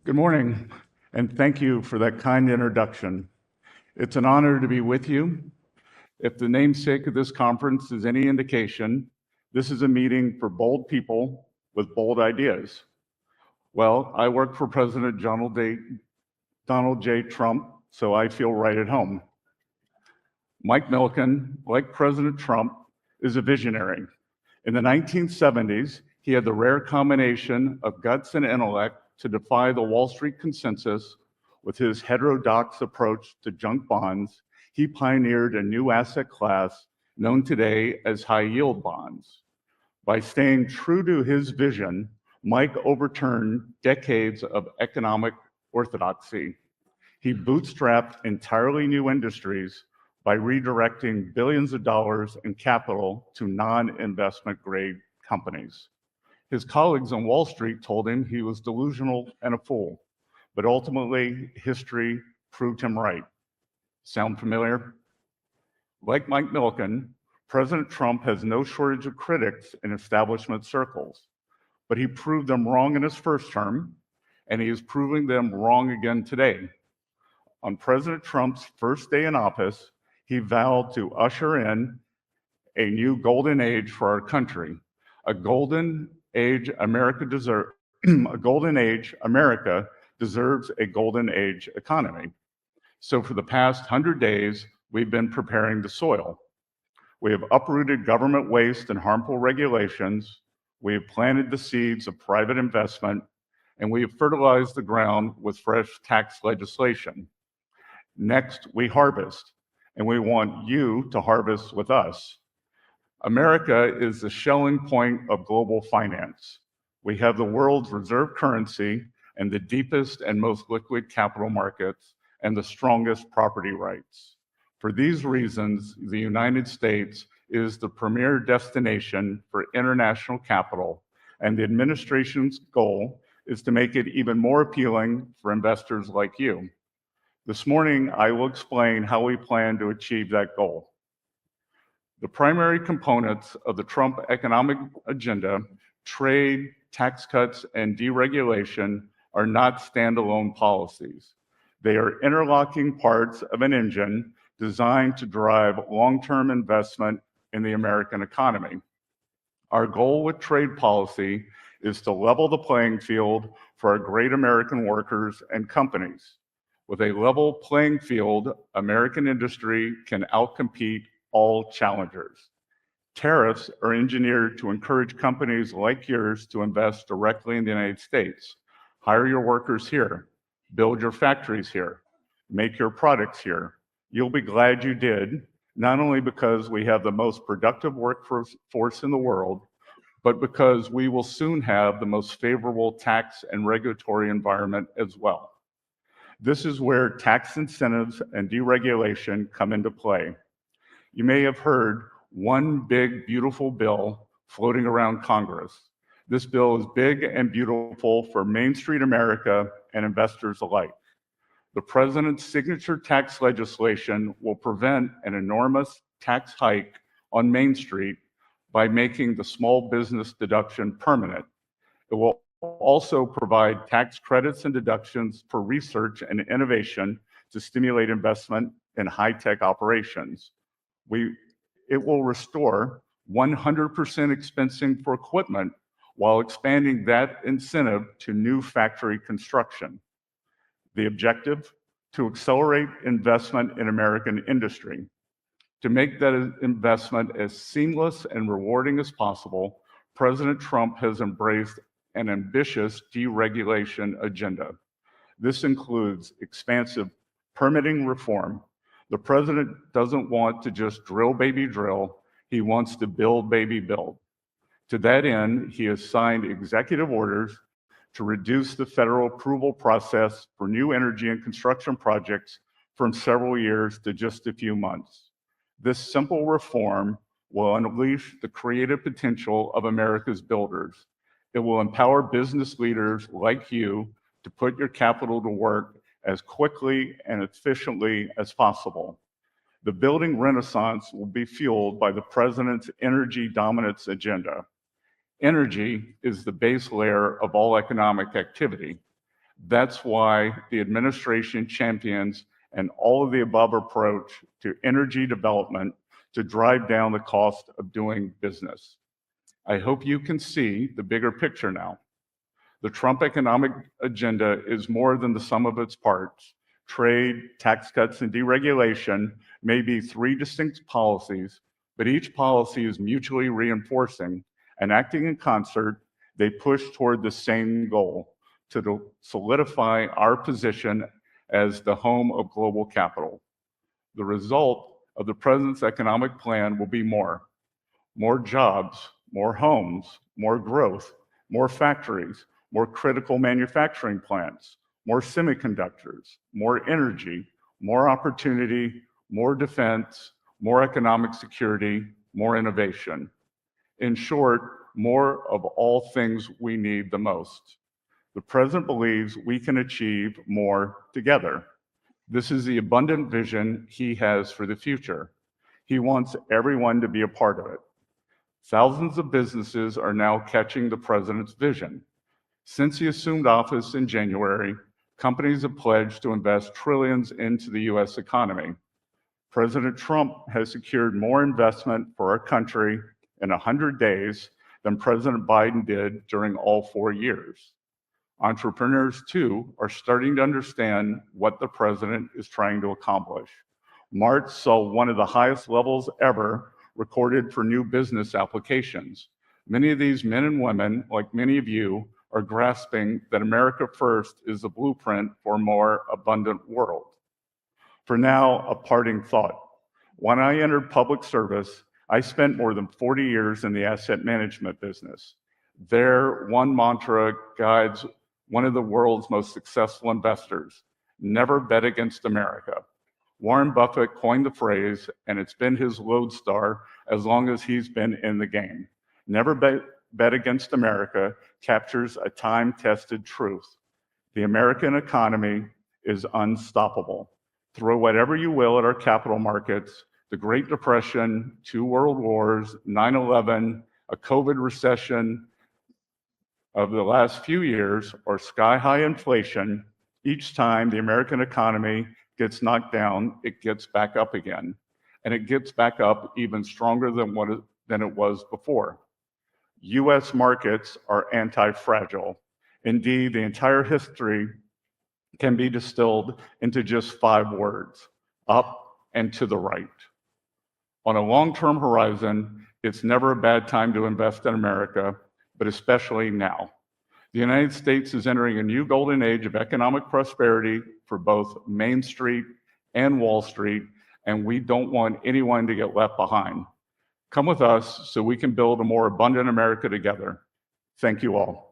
Good morning, and thank you for that kind introduction. It's an honor to be with you. If the namesake of this conference is any indication, this is a meeting for bold people with bold ideas. Well, I work for President Donald J. Trump, so I feel right at home. Mike Milken, like President Trump, is a visionary. In the 1970s, he had the rare combination of guts and intellect to defy the Wall Street consensus. With his heterodox approach to junk bonds, he pioneered a new asset class known today as high-yield bonds. By staying true to his vision, Mike overturned decades of economic orthodoxy. He bootstrapped entirely new industries by redirecting billions of dollars in capital to non-investment grade companies. His colleagues on Wall Street told him he was delusional and a fool, but ultimately history proved him right. Sound familiar? Like Mike Milken, President Trump has no shortage of critics in establishment circles, but he proved them wrong in his first term, and he is proving them wrong again today. On President Trump's first day in office, he vowed to usher in a new golden age for our country, a golden age America deserves a golden age economy. So for the past 100 days, we've been preparing the soil. We have uprooted government waste and harmful regulations. We have planted the seeds of private investment, and we have fertilized the ground with fresh tax legislation. Next, we harvest, and we want you to harvest with us. America is the Schelling point of global finance. We have the world's reserve currency and the deepest and most liquid capital markets and the strongest property rights. For these reasons, the United States is the premier destination for international capital, and the administration's goal is to make it even more appealing for investors like you. This morning, I will explain how we plan to achieve that goal. The primary components of the Trump economic agenda, trade, tax cuts, and deregulation, are not standalone policies. They are interlocking parts of an engine designed to drive long-term investment in the American economy. Our goal with trade policy is to level the playing field for our great American workers and companies. With a level playing field, American industry can outcompete all challengers. Tariffs are engineered to encourage companies like yours to invest directly in the United States. Hire your workers here, build your factories here, make your products here. You'll be glad you did, not only because we have the most productive workforce in the world, but because we will soon have the most favorable tax and regulatory environment as well. This is where tax incentives and deregulation come into play. You may have heard one big, beautiful bill floating around Congress. This bill is big and beautiful for Main Street America and investors alike. The president's signature tax legislation will prevent an enormous tax hike on Main Street by making the small business deduction permanent. It will also provide tax credits and deductions for research and innovation to stimulate investment in high-tech operations. It will restore 100% expensing for equipment while expanding that incentive to new factory construction. The objective? To accelerate investment in American industry. To make that investment as seamless and rewarding as possible, President Trump has embraced an ambitious deregulation agenda. This includes expansive permitting reform. The president doesn't want to just drill, baby, drill. He wants to build, baby, build. To that end, he has signed executive orders to reduce the federal approval process for new energy and construction projects from several years to just a few months. This simple reform will unleash the creative potential of America's builders. It will empower business leaders like you to put your capital to work as quickly and efficiently as possible. The building renaissance will be fueled by the president's energy dominance agenda. Energy is the base layer of all economic activity. That's why the administration champions an all of the above approach to energy development to drive down the cost of doing business. I hope you can see the bigger picture now. The Trump economic agenda is more than the sum of its parts. Trade, tax cuts, and deregulation may be three distinct policies, but each policy is mutually reinforcing, and acting in concert, they push toward the same goal, to solidify our position as the home of global capital. The result of the president's economic plan will be more jobs, more homes, more growth, more factories, more critical manufacturing plants, more semiconductors, more energy, more opportunity, more defense, more economic security, more innovation. In short, more of all things we need the most. The president believes we can achieve more together. This is the abundant vision he has for the future. He wants everyone to be a part of it. Thousands of businesses are now catching the president's vision. Since he assumed office in January, companies have pledged to invest trillions into the U.S. economy. President Trump has secured more investment for our country in 100 days than President Biden did during all 4 years. Entrepreneurs, too, are starting to understand what the president is trying to accomplish. March saw one of the highest levels ever recorded for new business applications. Many of these men and women, like many of you, are grasping that America First is the blueprint for a more abundant world. For now, a parting thought. When I entered public service, I spent more than 40 years in the asset management business. There, one mantra guides one of the world's most successful investors: never bet against America. Warren Buffett coined the phrase, and it's been his lodestar as long as he's been in the game. Never bet against America captures a time-tested truth. The American economy is unstoppable. Throw whatever you will at our capital markets: the Great Depression, 2 world wars, 9/11, a COVID recession of the last few years, or sky-high inflation. Each time the American economy gets knocked down, it gets back up again. And it gets back up even stronger than it was before. US markets are anti-fragile. Indeed, the entire history can be distilled into just 5 words: up and to the right. On a long-term horizon, it's never a bad time to invest in America, but especially now. The United States is entering a new golden age of economic prosperity for both Main Street and Wall Street, and we don't want anyone to get left behind. Come with us so we can build a more abundant America together. Thank you all.